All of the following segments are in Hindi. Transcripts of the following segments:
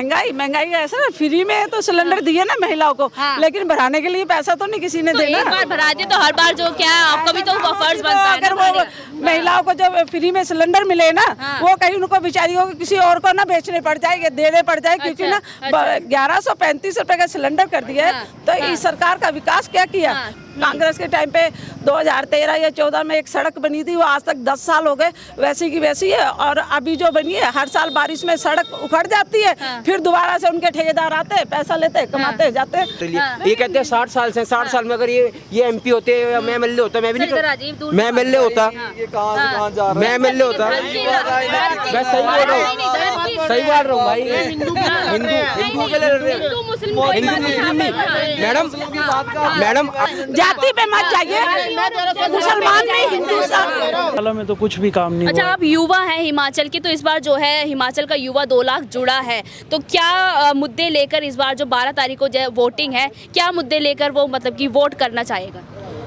महंगाई ऐसा ना, फ्री में तो सिलेंडर दिए ना महिलाओं को, लेकिन भराने के लिए पैसा तो नहीं किसी ने देना। एक बार भरा दे तो हर बार जो क्या आपका भी तो फर्ज बनता है। अगर वो महिलाओं को जब फ्री में सिलेंडर मिले ना, वो कहीं उनको बेचारियों को किसी और को ना बेचने पड़ जाए, देने पड़ जाए, क्योंकि ना 1135 रुपए का सिलेंडर कर दिया है। तो इस सरकार का विकास क्या किया? कांग्रेस के टाइम पे 2013 या 14 में एक सड़क बनी थी, वो आज तक 10 साल हो गए वैसी की वैसी है। और अभी जो बनी है, हर साल बारिश में सड़क उखड़ जाती है, फिर दोबारा से उनके ठेकेदार आते हैं, पैसा लेते, कमाते जाते हैं। ये कहते हैं 60 साल से, 60 साल में अगर ये MP होते, मैं MLA होता, मैं भी नहीं, मैं MLA होता, मैं MLA होता। मैं सही बोल रहा हूँ, सही बोल रहा हूँ भाई। हिंदू के लिए मैडम जाति पे मत जाइए, मुसलमान नहीं, हिंदू में तो कुछ भी काम नहीं। अच्छा, आप युवा हैं हिमाचल के, तो इस बार जो है हिमाचल का युवा 2 लाख जुड़ा है, तो क्या मुद्दे लेकर इस बार जो 12 तारीख को वोटिंग है, क्या मुद्दे लेकर वो मतलब कि वोट करना चाहेगा?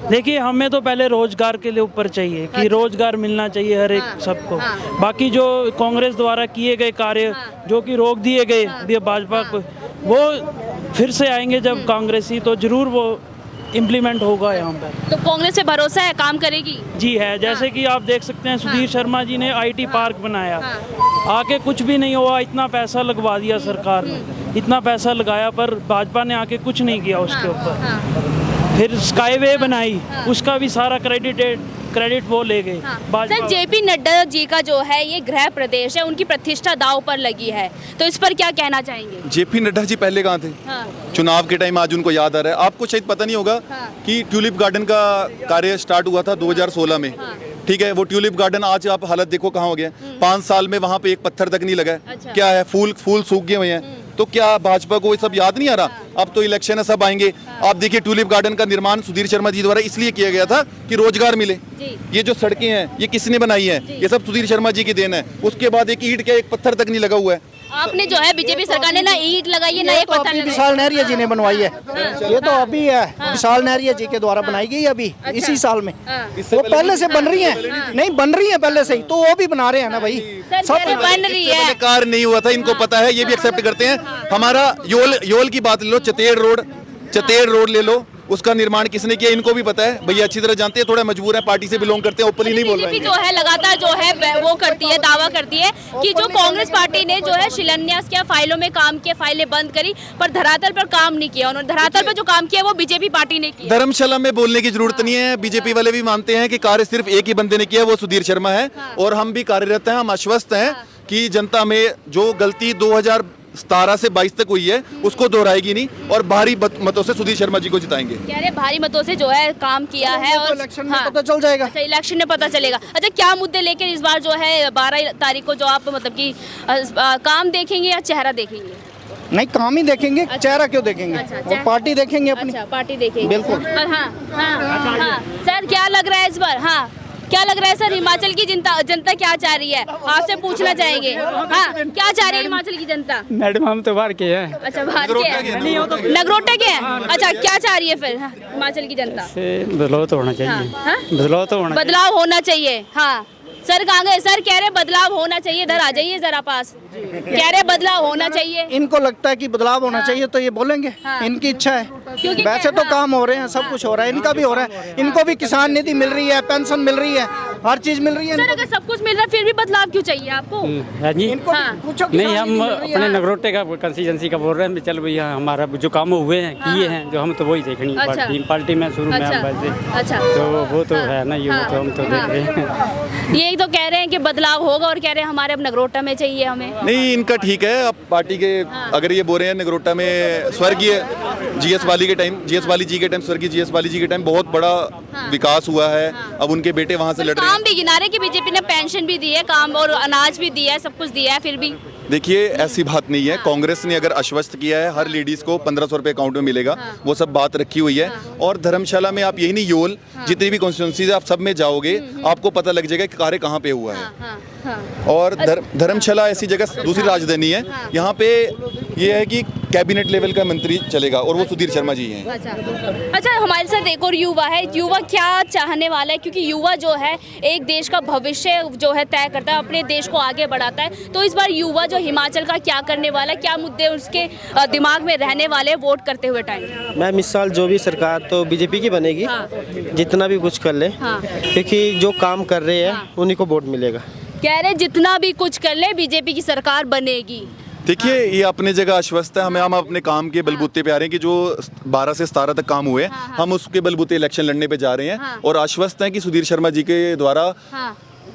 देखिए, हमें तो पहले रोजगार के लिए ऊपर चाहिए कि रोजगार मिलना चाहिए हर एक सबको। बाकी जो कांग्रेस द्वारा किए गए कार्य जो कि रोक दिए गए भाजपा को, वो फिर से आएंगे जब कांग्रेसी, तो जरूर वो इम्प्लीमेंट होगा यहाँ पर। तो कांग्रेस पे भरोसा है, काम करेगी? जी है, जैसे कि आप देख सकते हैं सुधीर शर्मा जी ने IT पार्क बनाया, आके कुछ भी नहीं हुआ, इतना पैसा लगवा दिया सरकार ने, इतना पैसा लगाया, पर भाजपा ने आके कुछ नहीं किया उसके ऊपर। फिर स्काईवे बनाई, उसका भी सारा क्रेडिट वो ले गए। सर, JP नड्डा जी का जो है ये गृह प्रदेश है, उनकी प्रतिष्ठा दांव पर लगी है, तो इस पर क्या कहना चाहेंगे? JP नड्डा जी पहले कहाँ थे? चुनाव के टाइम आज उनको याद आ रहा है। आपको शायद पता नहीं होगा कि ट्यूलिप गार्डन का कार्य स्टार्ट हुआ था 2016 में। ठीक है, वो ट्यूलिप गार्डन आज आप हालत देखो कहाँ हो गया। 5 साल में वहाँ पे एक पत्थर तक नहीं लगा है। क्या है, फूल सूख गए हुए हैं। तो क्या भाजपा को ये सब याद नहीं आ रहा? अब तो इलेक्शन है, सब आएंगे। आप देखिए, ट्यूलिप गार्डन का निर्माण सुधीर शर्मा जी द्वारा इसलिए किया गया था कि रोजगार मिले। ये जो सड़कें हैं, ये किसने बनाई हैं? ये सब सुधीर शर्मा जी की देन है। उसके बाद एक ईंट का एक पत्थर तक नहीं लगा हुआ है। आपने जो है बीजेपी सरकार ने ना ईंट लगाई है, ना एक पत्थर लगाया। विशाल नहरिया जी ने बनवाई है, ये तो अभी है, विशाल नहरिया जी के द्वारा बनाई गई अभी इसी साल में। वो पहले से बन रही है, नहीं बन रही है पहले से ही, तो वो भी बना रहे हैं ना भाई, सब बन रही है। कार्य नहीं हुआ था, इनको पता है, ये भी एक्सेप्ट करते हैं। हमारा योल की बात ले लो, चतेड़ रोड ले लो, उसका निर्माण किसने किया इनको भी पता है भैया, अच्छी तरह जानते हैं। थोड़ा मजबूर है, पार्टी से बिलोंग करते हैं, ओपनली नहीं बोल रहे हैं। जो है लगातार जो है वो करती है, दावा करती है कि जो कांग्रेस पार्टी ने जो है शिलान्यास किया, फाइलों में काम किया, फाइलें बंद करी, पर धरातल पर काम नहीं किया। उन्होंने धरातल पर जो काम किया वो बीजेपी पार्टी ने किया। धर्मशाला में बोलने की जरूरत नहीं है, बीजेपी वाले भी मानते हैं कि कार्य सिर्फ एक ही बंदे ने किया, वो सुधीर शर्मा है। और हम भी कार्यरत हैं, हम आश्वस्त हैं कि जनता में जो गलती 2017 से 22 तक हुई है उसको दोहराएगी नहीं, और भारी मतों से सुधीर शर्मा जी को जिताएंगे। कह रहे भारी मतों से जो है काम किया है, और इलेक्शन में पता चल जाएगा। अच्छा, इलेक्शन में पता चलेगा। अच्छा, क्या मुद्दे लेकर इस बार जो है 12 तारीख को जो आप मतलब कि काम देखेंगे या चेहरा देखेंगे? नहीं, काम ही देखेंगे। चेहरा क्यों देखेंगे? वो पार्टी देखेंगे अपनी। अच्छा, पार्टी देखेंगे, बिल्कुल। हाँ। सर, क्या लग रहा है इस बार? हाँ, क्या लग रहा है सर, हिमाचल की जनता क्या चाह रही है? आपसे पूछना चाहेंगे। हाँ, क्या चाह रही है हिमाचल की जनता? मैडम, हम तो बाहर के हैं। अच्छा, बाहर के हैं, नगरोटा के हैं। अच्छा, क्या चाह रही है फिर हिमाचल की जनता? बदलाव तो होना चाहिए। बदलाव होना चाहिए। हाँ, सर कहाँ गए? सर कह रहे बदलाव होना चाहिए, इधर आ जाइए जरा पास। कह रहे बदलाव होना चाहिए। इनको लगता है कि बदलाव होना चाहिए तो ये बोलेंगे, इनकी इच्छा है। वैसे तो काम हो रहे हैं, सब कुछ हो रहा है, इनका भी हो रहा है। इनको भी किसान निधि मिल रही है, पेंशन मिल रही है, हर चीज मिल रही है। सर, अगर सब कुछ मिल रहा है फिर भी बदलाव क्यों चाहिए आपको? पूछो। नहीं, हम अपने नगरोटे का कंस्टिट्यूंसी का बोल रहे हैं। चल भैया, हमारा जो काम हुए हैं किए हैं, जो हम तो वही देखेंगे। पार्टी में शुरू में अच्छा, तो वो तो है ना, ये तो हम तो देख रहे हैं। ये तो कह रहे हैं कि बदलाव होगा, और कह रहे हैं हमारे अब नगरोटा में चाहिए हमें। नहीं, इनका ठीक है। अब पार्टी के अगर ये बोल रहे हैं नगरोटा में स्वर्गीय GS वाली जी के टाइम स्वर्गीय GS वाली जी के टाइम बहुत बड़ा विकास हुआ है। अब उनके बेटे वहाँ से लड़ रहे हैं। काम भी गिना रहे कि बीजेपी ने पेंशन भी दी है, काम और अनाज भी दिया है, सब कुछ दिया है, फिर भी देखिए, ऐसी बात नहीं है। कांग्रेस ने अगर आश्वस्त किया है हर लेडीज को 1500 रुपए अकाउंट में मिलेगा, वो सब बात रखी हुई है। और धर्मशाला में आप यही नहीं, योल जितनी भी कॉन्स्टिट्यूंसीज आप सब में जाओगे, आपको पता लग जाएगा कि कार्य कहाँ पे हुआ है। और धर्मशाला ऐसी जगह दूसरी राजधानी है, यहाँ पे ये है कि कैबिनेट लेवल का मंत्री चलेगा और वो सुधीर शर्मा जी हैं। अच्छा, हमारे साथ एक और युवा है। युवा क्या चाहने वाला है, क्योंकि युवा जो है एक देश का भविष्य जो है तय करता है, अपने देश को आगे बढ़ाता है। तो इस बार युवा जो हिमाचल का क्या करने वाला है, क्या मुद्दे उसके दिमाग में रहने वाले वोट करते हुए टाइम? मैम इस साल जो भी सरकार तो बीजेपी की बनेगी, जितना भी कुछ कर ले, क्योंकि जो काम कर रहे हैं उन्हीं को वोट मिलेगा। कह रहे जितना भी कुछ कर ले बीजेपी की सरकार बनेगी। देखिए, ये अपने जगह आश्वस्त है। हम अपने काम के बलबूते पे आ रहे हैं कि जो 12 से 17 तक काम हुए, हम उसके बलबूते इलेक्शन लड़ने पे जा रहे हैं और आश्वस्त हैं कि सुधीर शर्मा जी के द्वारा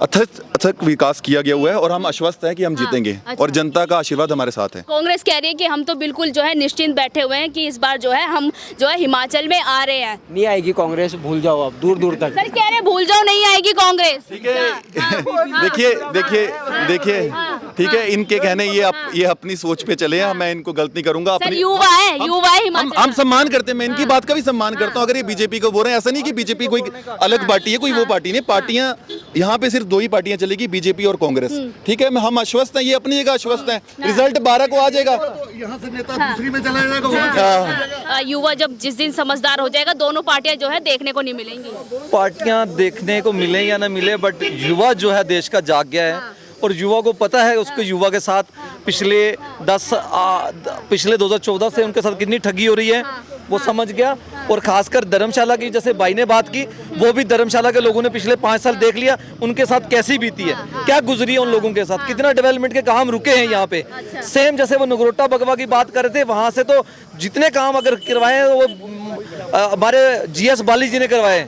अथक विकास किया गया हुआ है और हम आश्वस्त हैं कि हम जीतेंगे। और जनता का आशीर्वाद हमारे साथ है। कांग्रेस कह रही है कि हम तो बिल्कुल जो है निश्चिंत बैठे हुए हैं कि इस बार जो है हम जो है हिमाचल में आ रहे हैं। नहीं आएगी कांग्रेस, भूल जाओ आप, दूर दूर तक। सर कह रहे भूल जाओ, नहीं आएगी कांग्रेस। ठीक है, इनके कहने ये अपनी सोच पे चले हैं, मैं इनको गलत नहीं करूंगा। सर युवा है हिमाचल। हम सम्मान करते हैं, मैं इनकी बात का भी सम्मान करता हूँ। अगर ये बीजेपी को बोल रहे हैं, ऐसा नहीं कि बीजेपी कोई अलग पार्टी है, कोई वो पार्टी नहीं। पार्टियां यहाँ पे सिर्फ 2 ही पार्टियां चलेगी, बीजेपी और कांग्रेस। ठीक है, हम आश्वस्त हैं, ये अपनी जगह आश्वस्त हैं। रिजल्ट 12 को आ जाएगा, यहाँ से नेता दूसरी में चला जाएगा। युवा जब जिस दिन समझदार हो जाएगा, दोनों पार्टियां जो है देखने को नहीं मिलेंगी। पार्टियां देखने को मिले या ना मिले, बट युवा जो है देश का जाग गया है और युवा को पता है उसको युवा के साथ पिछले 2014 से उनके साथ कितनी ठगी हो रही है वो समझ गया। और खासकर धर्मशाला की जैसे भाई ने बात की, वो भी धर्मशाला के लोगों ने पिछले 5 साल देख लिया उनके साथ कैसी बीती है, क्या गुजरी है उन लोगों के साथ, कितना डेवलपमेंट के काम रुके हैं यहाँ पे। सेम जैसे वो नगरोटा बगवा की बात कर रहे थे, वहाँ से तो जितने काम अगर करवाए वो हमारे GS बाली जी ने करवाए,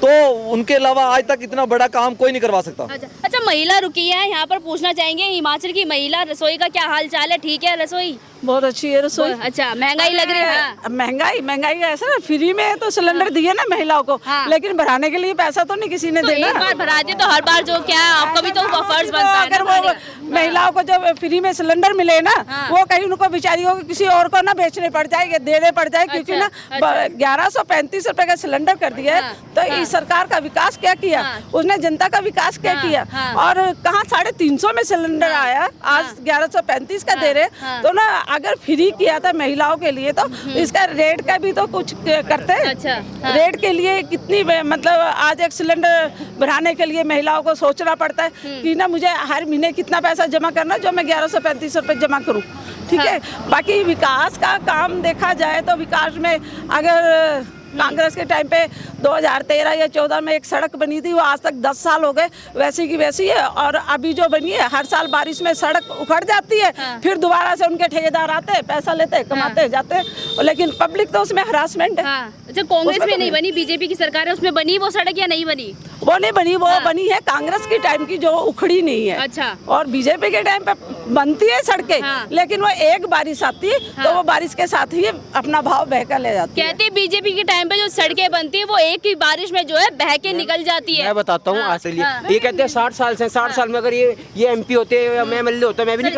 तो उनके अलावा आज तक इतना बड़ा काम कोई नहीं करवा सकता। अच्छा, महिला रुकी है यहाँ पर, पूछना चाहेंगे हिमाचल की महिला रसोई का क्या हाल चाल है? ठीक है रसोई? बहुत अच्छी है रसोई। अच्छा, महंगाई लग रही है? महंगाई ऐसा ना, फ्री में तो सिलेंडर दिए ना महिलाओं को, लेकिन भराने के लिए पैसा तो नहीं किसी ने देना। एक बार भरा दे तो हर बार जो क्या आपका भी तो फर्ज बनता है। अगर वो महिलाओं को जब फ्री में सिलेंडर मिले ना, वो कहीं उनको बेचारियों को किसी और को ना बेचने पड़ जाए, देने पड़ जाए, क्योंकि ना 1135 रुपए का सिलेंडर कर दिया है। तो इस सरकार का विकास क्या किया, उसने जनता का विकास क्या किया? और कहाँ 350 में सिलेंडर आया, आज 1135 का दे रहे। तो ना अगर फ्री किया था महिलाओं के लिए, तो इसका रेट का भी तो कुछ करते हैं। रेट के लिए कितनी, मतलब आज एक सिलेंडर भराने के लिए महिलाओं को सोचना पड़ता है कि ना मुझे हर महीने कितना पैसा जमा करना, जो मैं 1135 रुपए जमा करूं। ठीक है, बाकी विकास का काम देखा जाए तो विकास में अगर कांग्रेस के टाइम पे 2013 या 14 में एक सड़क बनी थी, वो आज तक 10 साल हो गए वैसी की वैसी है। और अभी जो बनी है, हर साल बारिश में सड़क उखड़ जाती है, फिर दोबारा से उनके ठेकेदार आते हैं, पैसा लेते हैं, कमाते हैं, जाते हैं, लेकिन पब्लिक तो उसमें हरासमेंट है। अच्छा, कांग्रेस में नहीं बनी, बीजेपी की सरकार है, उसमें बनी वो सड़क या नहीं बनी? वो नहीं बनी, वो बनी है कांग्रेस के टाइम की, जो उखड़ी नहीं है। अच्छा। और बीजेपी के टाइम पे बनती है सड़कें, लेकिन वो एक बारिश आती है तो वो बारिश के साथ ही अपना भाव बहका ले जाती है। कहते हैं बीजेपी के टाइम पे जो सड़कें बनती है वो एक ही बारिश में जो है बह के निकल जाती है। मैं बताता हूँ आज से ये कहते हैं 60 साल से, 60 साल में अगर ये MP होते या मैं MLA होता, मैं भी नहीं,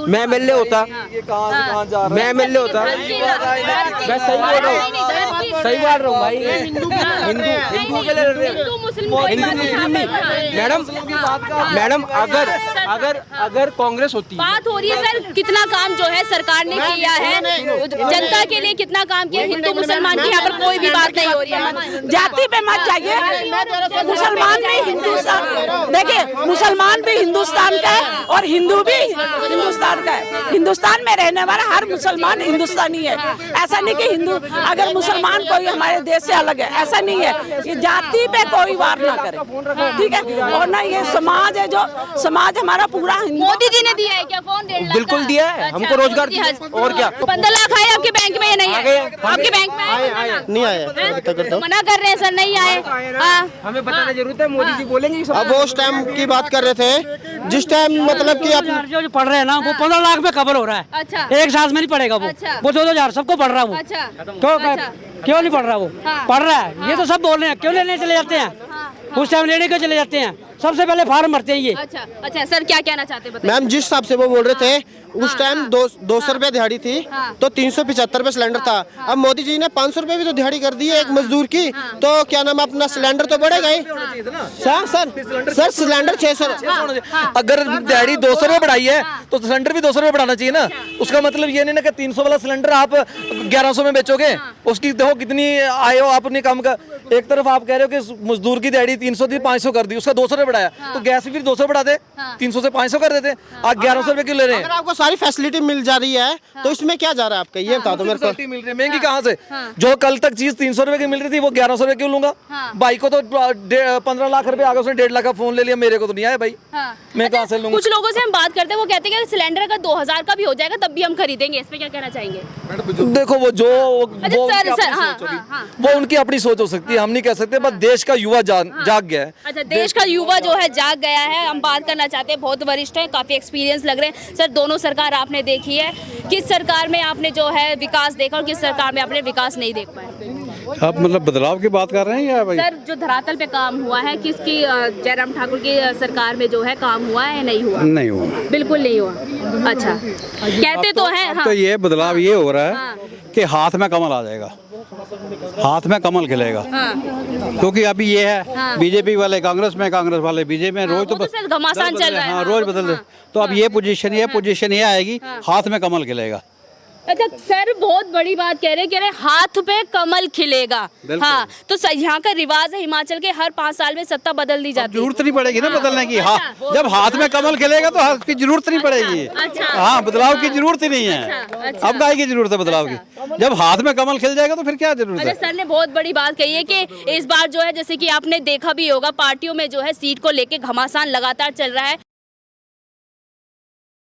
मैं MLA होता, मैं MLA होता। मैं सही बोल रहा हूँ, सही बोल रहा हूँ भाई। हिंदू के लिए लड़ रहे हैं, हिंदू मुस्लिम मैडम। अगर कांग्रेस होती, बात हो रही है सर, कितना काम जो है सरकार ने किया है जनता के लिए, कितना काम किया। हिंदू मुसलमान की यहाँ पर कोई भी बात नहीं हो रही है। जाति पे मत जाइए, मुसलमान भी हिंदुस्तान, देखिए मुसलमान भी हिंदुस्तान का है और हिंदू भी हिंदुस्तान का है। हिंदुस्तान में रहने वाला हर मुसलमान हिंदुस्तानी है। ऐसा नहीं कि हिंदू अगर मुसलमान कोई हमारे देश से अलग है, ऐसा नहीं है। ये जाति पे कोई वार ना करे, ठीक है। और ना ये समाज है, जो समाज हमारा पूरा मोदी जी ने दिया है क्या फोन? बिल्कुल दिया है, हमको रोजगार दिया है। और क्या 15 लाख आए आपके बैंक में? नहीं आए आपके बैंक में? नहीं आया, मना कर रहे हैं सर, नहीं आए। हमें बताने जरूरत है, मोदी जी बोलेंगे। अब वो उस टाइम की बात कर रहे थे जिस टाइम मतलब कि आप जो पढ़ रहे हैं ना, वो 15 लाख में कवर हो रहा है। अच्छा। एक साल में नहीं पड़ेगा वो। वो 2,000 सबको पढ़ रहा है वो। अच्छा। क्यों नहीं पढ़ रहा वो? पढ़ रहा है, ये तो सब बोल रहे हैं। क्यों लेने चले जाते हैं? उस टाइम लेने के चले जाते हैं, सबसे पहले फार्म भरते हैं ये। अच्छा सर, क्या कहना चाहते हैं? मैम जिस हिसाब से वो बोल रहे थे उस टाइम 200 रुपये दिहाड़ी थी तो 375 रुपये सिलेंडर था। अब मोदी जी ने 500 रुपये भी तो दिहाड़ी कर दी है एक मजदूर की, तो क्या नाम है अपना सिलेंडर तो बढ़ेगा ही। Sir cylinder 600। अगर दिहाड़ी 200 रुपये बढ़ाई है तो सिलेंडर भी 200 रुपये बढ़ाना चाहिए ना। उसका मतलब ये नहीं ना कि 300 वाला सिलेंडर आप 1100 में बेचोगे, उसकी देखो कितनी आए हो आप अपने काम का। एक तरफ आप कह रहे हो कि मजदूर की दिहाड़ी 300 थी 500 कर दी, उसका 200 रुपये बढ़ाया, तो गैस भी फिर 200 बढ़ा दे, 300 से 500 कर देते। आप 1100 रुपये क्यों ले रहे हैं? अगर आपको सारी फैसिलिटी मिल जा रही है तो इसमें क्या जा रहा है आपका, ये बता दो मेरे को। फैसिलिटी मिल रही है महंगी कहाँ से? जो कल तक चीज 300 रुपये की मिल रही थी वो 1100 रुपये क्यों लूंगा? भाई को तो 15 लाख रुपए आगे उसने 1.5 लाख का फोन ले लिया, मेरे को तो नहीं आया भाई, मैं कहाँ से लूंगा? कुछ लोगों से हम बात करते हैं, वो कहते हैं कि सिलेंडर अगर 2000 का भी हो जाएगा तब भी हम खरीदेंगे। इस पे क्या कहना चाहेंगे? देखो वो हाँ। उनकी अपनी सोच हो सकती है, हम नहीं कह सकते। बस देश का युवा जाग गया है। अच्छा, देश का युवा जो है जाग गया है। हम बात करना चाहते हैं, बहुत वरिष्ठ हैं, काफी एक्सपीरियंस लग रहे हैं। सर, दोनों सरकार आपने देखी है, किस सरकार में आपने जो है विकास देखा और किस सरकार में आपने विकास नहीं देख पाए? आप मतलब बदलाव की बात कर रहे हैं या भाई? सर, जो धरातल पे काम हुआ है, किसकी जयराम ठाकुर की सरकार में जो है काम हुआ है, नहीं हुआ? नहीं हुआ, बिल्कुल नहीं हुआ। अच्छा, कहते तो हैं। अब तो ये बदलाव ये हो रहा है कि हाथ में कमल आ जाएगा, हाथ में कमल खिलेगा। क्योंकि अभी ये है बीजेपी वाले कांग्रेस में, कांग्रेस वाले बीजेपी में, रोज तो घमासान चल रहा है। हाँ, रोज बदल रहे। तो अब ये पोजीशन ये आएगी, हाथ में कमल खिलेगा। अच्छा सर, बहुत बड़ी बात कह रहे हैं, हाथ पे कमल खिलेगा। हाँ, तो यहाँ का रिवाज है हिमाचल के, हर 5 साल में सत्ता बदल दी जाती है। जरूरत नहीं पड़ेगी ना बदलने की। हाँ, जब हाथ में कमल खिलेगा तो हाथ की जरूरत नहीं पड़ेगी। हाँ, बदलाव की जरूरत ही नहीं है। अब काहे की जरूरत है बदलाव की? जब हाथ में कमल खिल जाएगा तो फिर क्या जरूरत है? सर ने बहुत बड़ी बात कही है कि इस बार जो है, जैसे कि आपने देखा भी होगा, पार्टियों में जो है सीट को लेके घमासान लगातार चल रहा है।